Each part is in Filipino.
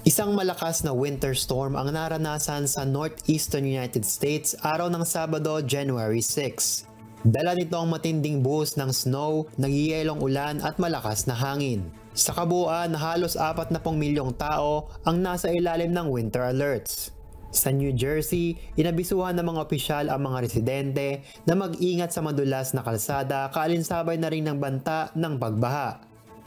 Isang malakas na winter storm ang naranasan sa northeastern United States araw ng Sabado, January 6. Dala nito ang matinding buhos ng snow, nagyiyelong ulan at malakas na hangin. Sa kabuuan, halos 40 milyong tao ang nasa ilalim ng winter alerts. Sa New Jersey, inabisuhan ng mga opisyal ang mga residente na mag-ingat sa madulas na kalsada kaalinsabay na rin ng banta ng pagbaha.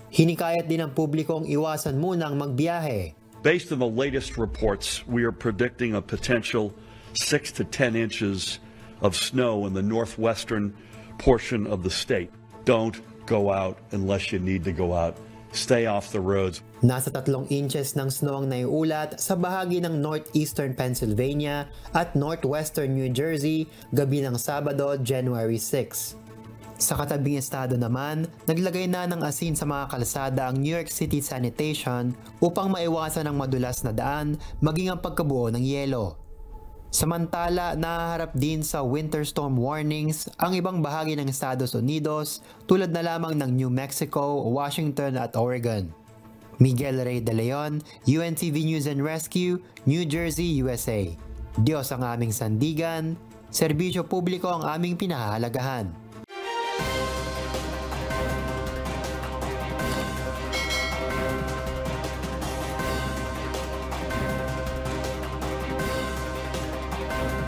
Hinikayat din ng publikong iwasan munang magbiyahe. Based on the latest reports, we are predicting a potential 6 to 10 inches of snow in the northwestern portion of the state. Don't go out unless you need to go out. Stay off the roads. Nasa 3 inches ng snow ang naiulat sa bahagi ng northeastern Pennsylvania at northwestern New Jersey gabi ng Sabado, January 6. Sa katabing estado naman, naglagay na ng asin sa mga kalsada ang New York City Sanitation upang maiwasan ang madulas na daan maging ang pagkabuo ng yelo. Samantala, nahaharap din sa winter storm warnings ang ibang bahagi ng Estados Unidos tulad na lamang ng New Mexico, Washington at Oregon. Miguel Rey de Leon, UNTV News and Rescue, New Jersey, USA. Diyos ang aming sandigan, serbisyo publiko ang aming pinahahalagahan.